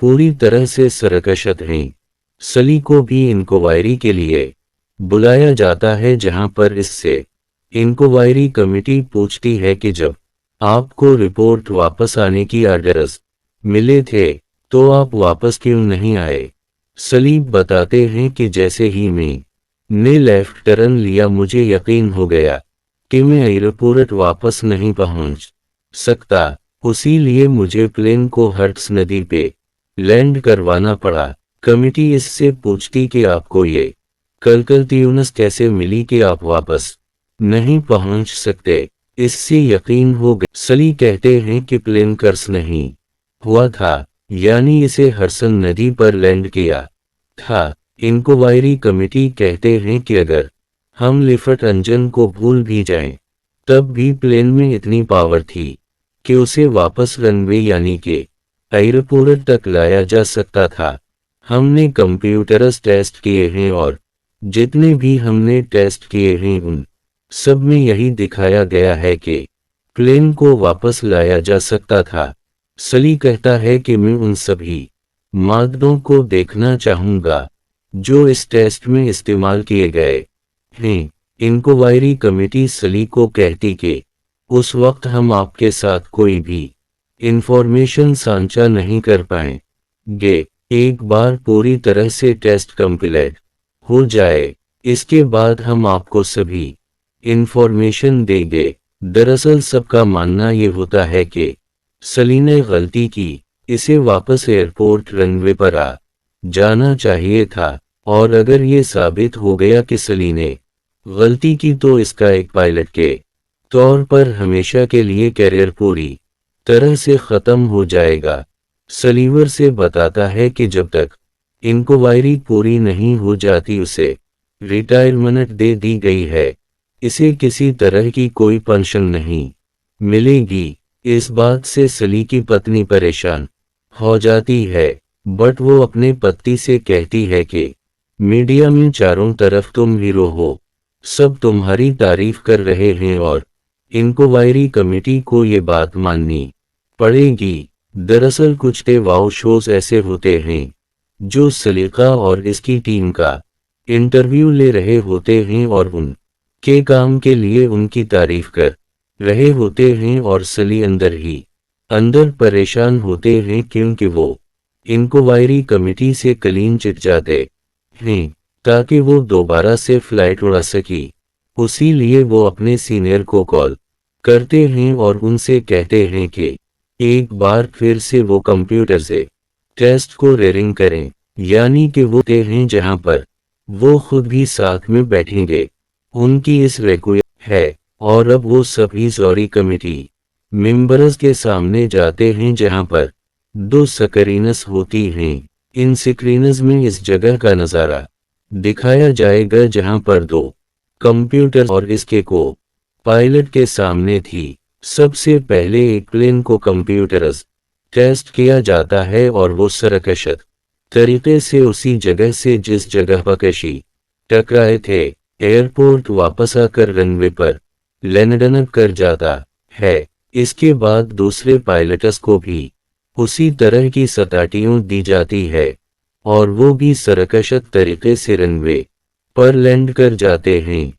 पूरी तरह से सरकशत हैं। सली को भी इंक्वायरी के लिए बुलाया जाता है, जहां पर इससे इंक्वायरी कमेटी पूछती है कि जब आपको रिपोर्ट वापस आने की आर्डर्स मिले थे तो आप वापस क्यों नहीं आए। सलीम बताते हैं कि जैसे ही मैंने लेफ्ट टर्न लिया मुझे यकीन हो गया कि मैं एयरपोर्ट वापस नहीं पहुंच सकता, उसी लिए मुझे प्लेन को हर्ट्स नदी पे लैंड करवाना पड़ा। कमिटी इससे पूछती कि आपको ये कलकलतीयूनस कैसे मिली कि आप वापस नहीं पहुंच सकते। इससे यकीन हो गया। सली कहते हैं कि प्लेन क्रैश नहीं हुआ था, यानी इसे हडसन नदी पर लैंड किया था। इंक्वायरी कमेटी कहते हैं कि अगर हम लिफ्ट इंजन को भूल भी जाएं, तब भी प्लेन में इतनी पावर थी कि उसे वापस रनवे यानी कि एयरपोर्ट तक लाया जा सकता था। हमने कंप्यूटर्स टेस्ट किए हैं और जितने भी हमने टेस्ट किए हैं उन सब में यही दिखाया गया है कि प्लेन को वापस लाया जा सकता था। सली कहता है कि मैं उन सभी मादों को देखना चाहूंगा जो इस टेस्ट में इस्तेमाल किए गए हैं। इंक्वायरी कमेटी सली को कहती कि उस वक्त हम आपके साथ कोई भी इंफॉर्मेशन साझा नहीं कर पाएंगे। एक बार पूरी तरह से टेस्ट कंप्लीट हो जाए, इसके बाद हम आपको सभी इंफॉर्मेशन देंगे। दरअसल सबका मानना ये होता है कि सली ने गलती की, इसे वापस एयरपोर्ट रनवे पर आ जाना चाहिए था, और अगर ये साबित हो गया कि सली ने गलती की तो इसका एक पायलट के तौर पर हमेशा के लिए करियर पूरी तरह से ख़त्म हो जाएगा। सलीवर से बताता है कि जब तक इंक्वायरी पूरी नहीं हो जाती उसे रिटायरमेंट दे दी गई है, इसे किसी तरह की कोई पेंशन नहीं मिलेगी। इस बात से सली की पत्नी परेशान हो जाती है, बट वो अपने पति से कहती है कि मीडिया में चारों तरफ तुम हीरो हो, सब तुम्हारी तारीफ कर रहे हैं और इंक्वायरी कमेटी को ये बात माननी पड़ेगी। दरअसल कुछ टेलीविजन शोज ऐसे होते हैं जो सलीका और इसकी टीम का इंटरव्यू ले रहे होते हैं और उनके काम के लिए उनकी तारीफ कर रहे होते हैं, और सली अंदर ही अंदर परेशान होते हैं क्योंकि वो इंक्वायरी कमेटी से क्लीन चिट जाते हैं ताकि वो दोबारा से फ्लाइट उड़ा सकी। उसी लिए वो अपने सीनियर को कॉल करते हैं और उनसे कहते हैं कि एक बार फिर से वो कंप्यूटर से टेस्ट को रेरिंग करें, यानी कि वो ते हैं जहां पर वो खुद भी साथ में बैठेंगे। उनकी इस रिक्वेस्ट है और अब वो सभी जॉरी कमेटी मेंबर्स के सामने जाते हैं जहां पर 2 स्क्रीन्स होती हैं। इन स्क्रीन्स में इस जगह का नज़ारा दिखाया जाएगा जहां पर 2 कंप्यूटर और इसके को पायलट के सामने थी। सबसे पहले एक प्लेन को कंप्यूटर्स टेस्ट किया जाता है और वो सरकशत तरीके से उसी जगह से जिस जगह पकशी टकराए थे एयरपोर्ट वापस आकर रनवे पर लैंड कर जाता है। इसके बाद दूसरे पायलट्स को भी उसी तरह की सताटियों दी जाती है और वो भी सरकशत तरीके से रनवे पर लैंड कर जाते हैं,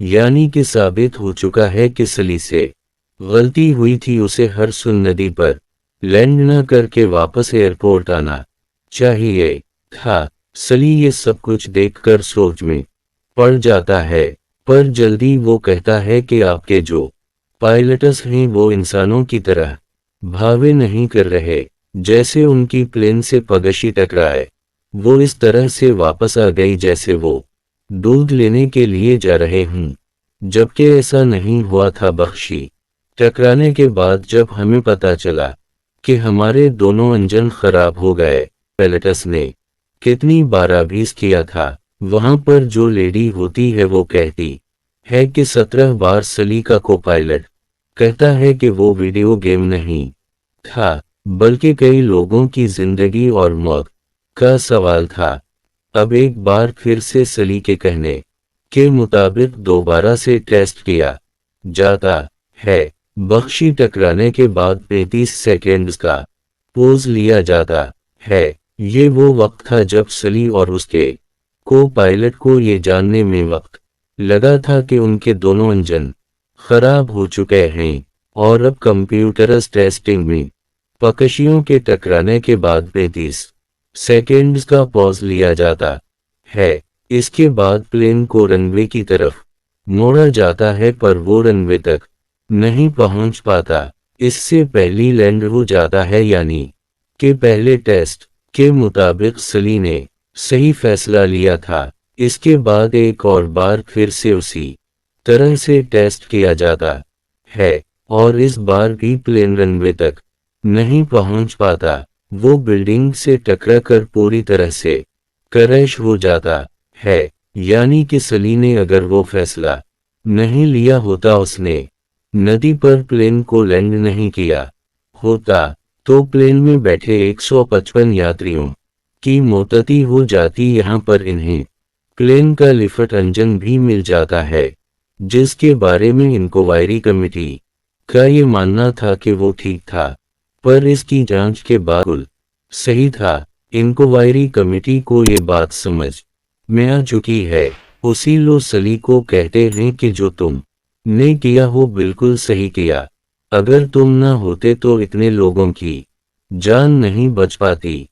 यानी कि साबित हो चुका है कि सली से गलती हुई थी, उसे हडसन नदी पर लैंड न करके वापस एयरपोर्ट आना चाहिए था। सली ये सब कुछ देखकर सोच में पड़ जाता है, पर जल्दी वो कहता है कि आपके जो पायलट्स हैं वो इंसानों की तरह भावे नहीं कर रहे। जैसे उनकी प्लेन से पगशी टकराए, वो इस तरह से वापस आ गई जैसे वो दूध लेने के लिए जा रहे हों, जबकि ऐसा नहीं हुआ था। बख्शी टकराने के बाद जब हमें पता चला कि हमारे दोनों इंजन खराब हो गए, पायलट्स ने कितनी बार अभीस किया था। वहां पर जो लेडी होती है वो कहती है कि 17 बार सली का को पायलट कहता है कि वो वीडियो गेम नहीं था, बल्कि कई लोगों की जिंदगी और मौत का सवाल था। अब एक बार फिर से सली के कहने के मुताबिक दोबारा से टेस्ट किया जाता है। बख्शी टकराने के बाद 35 सेकेंड्स का पोज लिया जाता है। ये वो वक्त था जब सली और उसके को पायलट को ये जानने में वक्त लगा था कि उनके दोनों इंजन खराब हो चुके हैं और अब कंप्यूटरस टेस्टिंग में पकशियों के टकराने के बाद 35 सेकेंड्स का पॉज लिया जाता है। इसके बाद प्लेन को रनवे की तरफ मोड़ा जाता है पर वो रनवे तक नहीं पहुंच पाता। इससे पहली लैंड हो जाता है, यानी कि पहले टेस्ट के मुताबिक सली ने सही फैसला लिया था। इसके बाद एक और बार फिर से उसी तरह से टेस्ट किया जाता है और इस बार भी प्लेन रनवे तक नहीं पहुंच पाता। वो बिल्डिंग से टकराकर पूरी तरह से क्रैश हो जाता है। यानी कि सली ने अगर वो फैसला नहीं लिया होता, उसने नदी पर प्लेन को लैंड नहीं किया होता, तो प्लेन में बैठे 155 यात्रियों की मौतती हो जाती। यहाँ पर इन्हें प्लेन का लिफ्ट इंजन भी मिल जाता है, जिसके बारे में इंक्वायरी कमेटी का ये मानना था कि वो ठीक था, पर इसकी जांच के बाद बिल्कुल सही था। इंक्वायरी कमेटी को ये बात समझ में आ चुकी है। उसी लो सली को कहते हैं कि जो तुम ने किया हो बिल्कुल सही किया। अगर तुम ना होते तो इतने लोगों की जान नहीं बच पाती।